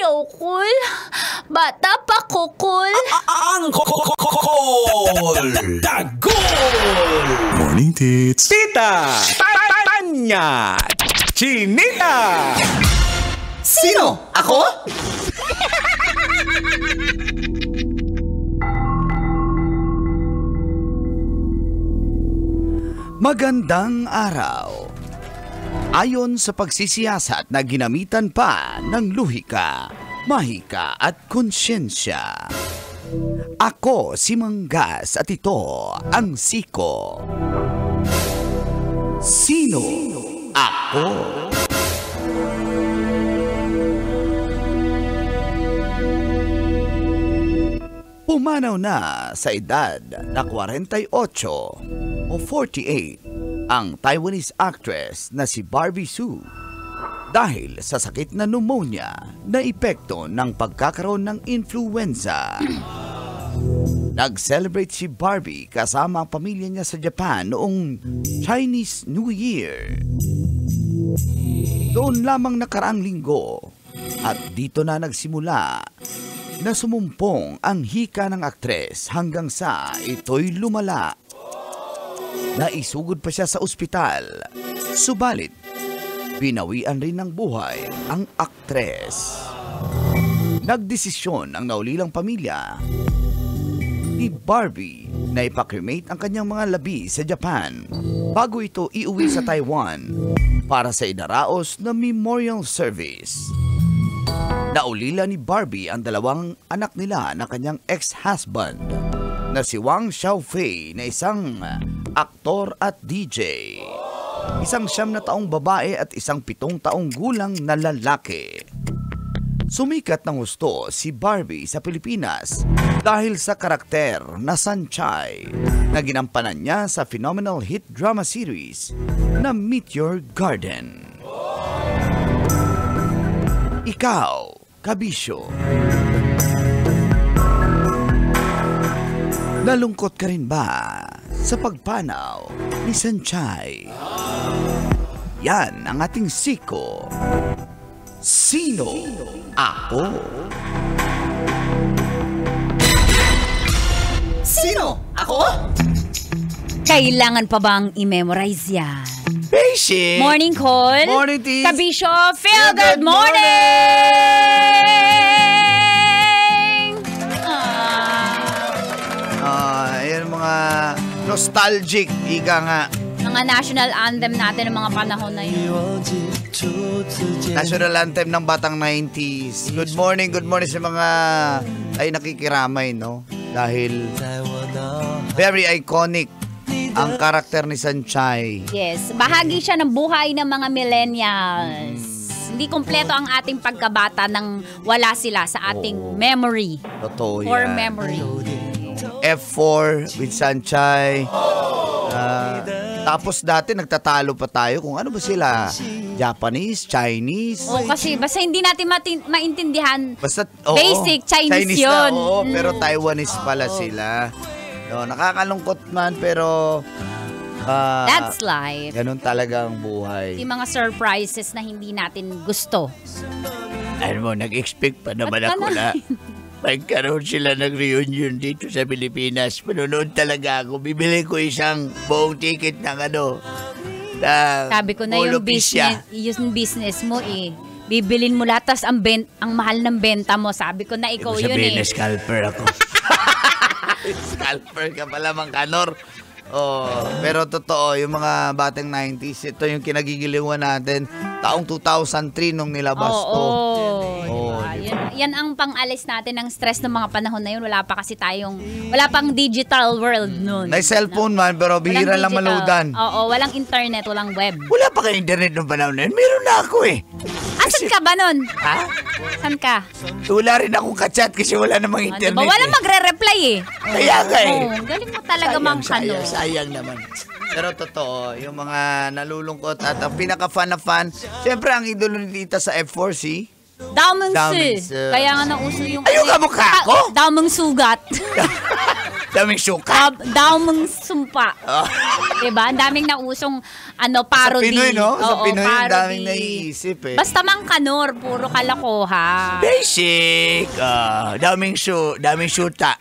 ayaw, cool. Bata pa ko, cool. Ang Dagol! Morning, tits. Tita! Tanya! Chinita! Sino? Ako? Magandang araw. Ayon sa pagsisiyasat na ginamitan pa ng luhika, mahika at konsyensya. Ako si Manggas at ito ang Siko. Sino ako? Pumanaw na sa edad na 48 o 48 ang Taiwanese actress na si Barbie Hsu dahil sa sakit na pneumonia na epekto ng pagkakaroon ng influenza. Nag-celebrate si Barbie kasama ang pamilya niya sa Japan noong Chinese New Year. Doon lamang nakaraang linggo at dito na nagsimula na sumumpong ang hika ng aktres hanggang sa ito'y lumala. Naisugod pa siya sa ospital. Subalit, binawian rin ng buhay ang aktres. Nagdesisyon ang naulilang pamilya ni Barbie na ipakremate ang kanyang mga labi sa Japan bago ito iuwi sa Taiwan para sa idaraos na memorial service. Naulila ni Barbie ang dalawang anak nila na kanyang ex-husband na si Wang Xiaofei na isang aktor at DJ. Isang 9 na taong babae at isang 7 taong gulang na lalaki. Sumikat ng gusto si Barbie sa Pilipinas dahil sa karakter na Sanchay na ginampanan niya sa phenomenal hit drama series na Meteor Garden. Ikaw, kabisyo, nalungkot ka rin ba sa pagpanaw ni Sanchay? Yan ang ating Siko. Sino ako? Sino? Ako? Kailangan pa bang i-memorize yan? Basic! Morning call. Morning, tis. Kabisyo, feel good morning! Yan mga nostalgic, ika nga. Mga national anthem natin ng mga panahon na yun. National anthem ng batang 90s. Good morning sa mga ay nakikiramay, no? Dahil very iconic ang karakter ni Sanchay. Yes, bahagi siya ng buhay ng mga millennials. Hindi kumpleto ang ating pagkabata nang wala sila sa ating memory. Totoo Core yan. memory. F4 with Sanchay. Tapos dati nagtatalo pa tayo kung ano ba sila. Japanese, Chinese. O kasi basta hindi natin maintindihan. Basta, basic Chinese yun. Oo, pero Taiwanese pala sila. No, nakakalungkot man pero that's life. ganun talaga ang buhay. Yung mga surprises na hindi natin gusto. Ano mo, nag-expect pa naman Ba't ako na magkaroon sila ng reunion dito sa Pilipinas. Manonood talaga ako. Bibili ko isang buong ticket ng Sabi ko na yung business mo bibilin mo lahat, tas ang mahal ng benta mo. Sabi ko na ikaw yun na scalper ako. Scalper ka pala, Mang Kanor. Pero totoo, yung mga batang 90s, ito yung kinagigiliwan natin. Taong 2003 nung nilabas to. Yan ang pang-alis natin ng stress ng mga panahon na yun. Wala pang digital world nun. May cellphone man, pero bihira lang maloadan. Oo, walang internet, walang web. Wala pa kayo internet nung panahon na yun. Meron na ako Asan ka ba nun? Ha? Saan ka? Wala rin akong kachat kasi wala namang internet. Diba? Wala magre-reply Kaya nga galing mo talaga, Mang Kanor. Sayang naman. Pero totoo, yung mga nalulungkot at ang pinaka-fan na fan, siyempre ang idolo ni Tita sa F4C, Damang Kaya nga nauso yung... Ayun ka mukha ko? Damang sugat. Daming suka. Daw mong sumpa. Diba? Ang daming nausong parody. Sa Pinoy, no? Sa Oo, Pinoy, ang parody. daming naiisip eh. Basta mang kanor, puro kalokohan. Basic. Daming syuta.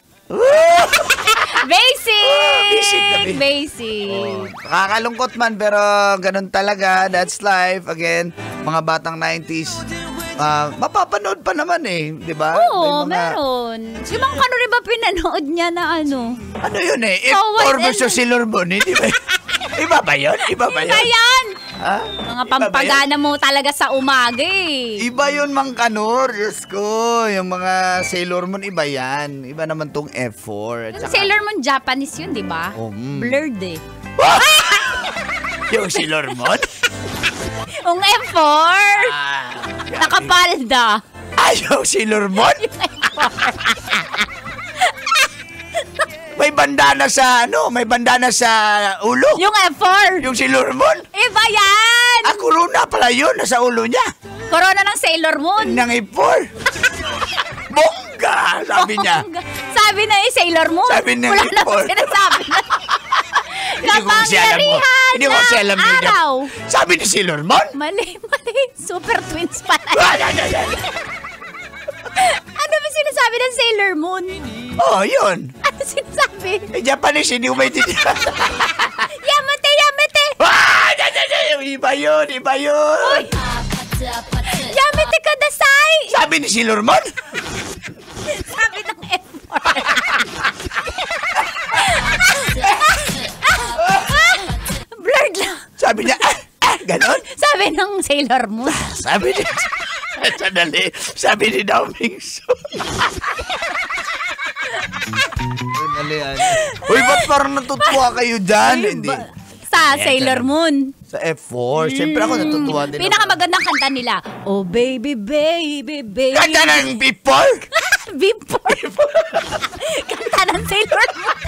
Basic! Basic. Nakakalungkot man, pero ganun talaga. That's life. Again, mga batang 90s. Mapapanood pa naman eh, di ba? Oo, meron. Si Mang Kanor ba pinanood niya na ano? Ano yun eh? Forward Or versus Sailor Moon, di ba? Iba ba yun? Iba ba yun? Iba yan! Ha? Mga pampagana mo talaga sa umaga eh. Iba yun, Mang Kanor. Diyos ko. Yung mga Sailor Moon, iba yan. Iba naman tong F4. Yung Sailor Moon, Japanese yun, di ba? Blurred eh. Yung Sailor Moon? Yung F4! Nakapalda. Yung Sailor Moon? May bandana sa may bandana sa ulo. Yung F4. Yung Sailor Moon? Iba yan! Corona pala yun, nasa ulo niya. Corona ng Sailor Moon. Nang F4. Bongga, sabi niya. Sabi na Sailor Moon. Sabi niya wala na F4. sinasabi na. Hindi ko kasi alam yun. araw. Sabi ni Sailor Moon? Mali. Super twins pala. Ano ba sinasabi ng Sailor Moon? Oh, yun. Ano sinasabi? Japanese, hindi ko maintindihan. Yamate! Iba yun. Uy! Yamate kadasai! Sabi ni Sailor Moon? Sabi ng F4. Blurred lang. Sabi niya, ganon? Sabi ng Sailor Moon. Sabi ni... Sandali. Sabi ni Daoming Su. Uy, ba't parang natutuwa kayo dyan? Hindi. Sa Sailor Moon. Sa F4. Siyempre ako natutuwa din. Pinakamagandang kanta nila. Oh, baby, baby, baby. Kanta ng people? Before. Kanta ng Sailor Moon.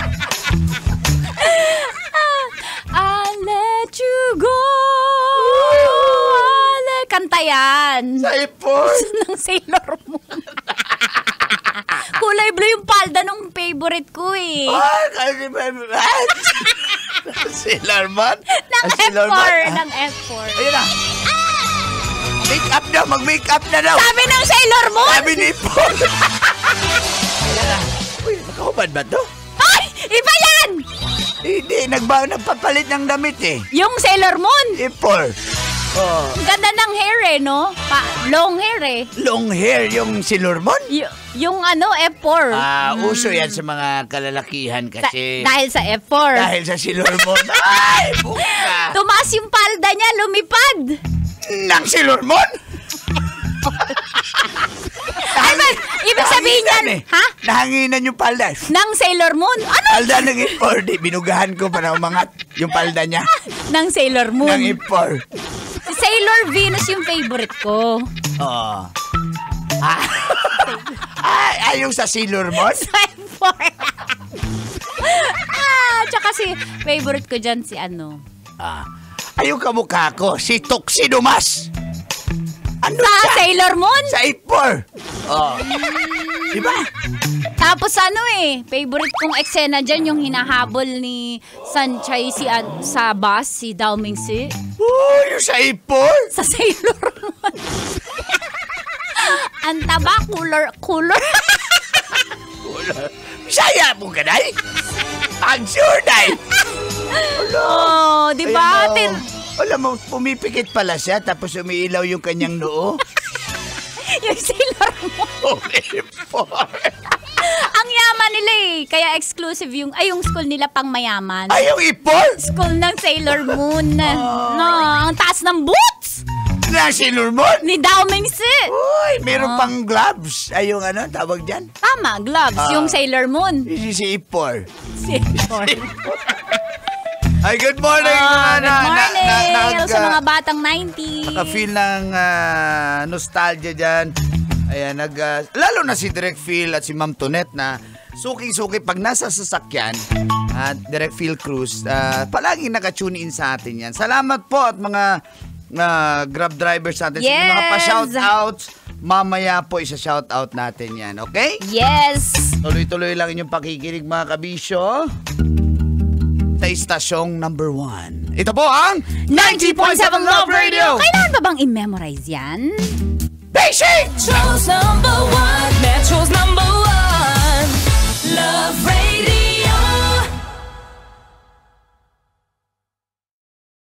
I'll let you go. Kanta yan. Sa F4? Ng Sailor Moon. Kulay blue yung palda nung favorite ko eh. Kasi Sailor Moon? Ng F4. Ng F4. Ayun na. Make up na. Mag-make up na daw. Sabi ng Sailor Moon. Sabi ni Paul. Uy, makahubad ba to? Ay! Iba yan! Hindi, nagpapalit ng damit eh. Yung Sailor Moon. F4. Oh. Ang ganda ng hair eh, no? Long hair eh. Long hair yung Sailor Moon? Yung F4. Uso yan sa mga kalalakihan kasi. Dahil sa F4. Dahil sa Sailor Moon. Ay, buka. Tumaas yung palda niya, lumipad. Nang Sailor Moon? Ibig sabihin yan, ha? Nahanginan yung palda. Ng Sailor Moon? Ano? Palda ng F4. Binugahan ko para umangat yung palda niya. Ng Sailor Moon. Ng F4. Sailor Venus yung favorite ko. Oo. Yung sa Sailor Moon? Sa F4. Tsaka si favorite ko dyan si Yung kamukha ko, si Tuxedo Mas. Ano sa siya? Sailor Moon? Sa F4. Oh. Diba? Tapos favorite kong eksena dyan, yung hinahabol ni Sanchay sa bus, si Dao Mingsi. Yung sa F4? Sa Sailor Moon. Ang taba, cooler. Bisaya mo ka, day? Ang sure, day. Oh, di ba? Alam mo, pumipikit pala siya tapos umiilaw yung kanyang noo. Yung Sailor Moon. F4. Ang yaman nila eh. Kaya exclusive yung school nila pang mayaman. Yung F4? School ng Sailor Moon. No, ang taas ng boots. Na Sailor Moon? Ni Dao Mingsi. Uy, meron pang gloves. Yung tawag dyan? Tama, gloves. Yung Sailor Moon. Si F4. Si F4. Ay, good morning. Good morning sa mga batang 90s. Naka-feel ng nostalgia dyan. Ayan, lalo na si Direk Phil at si Ma'am Tonet na suki-suki pag nasa sasakyan at Direk Phil Cruz, palagi naka-tune in sa atin yan. Salamat po at mga Grab drivers natin. Yes. Mga pa-shoutouts Mamaya po isa-shoutout natin yan, okay? Yes! Tuloy-tuloy lang inyong pakikinig mga kabisyo sa istasyong number 1. Ito po ang 90.7 Love Radio! Kailangan ba bang i-memorize yan? Basic! Show's number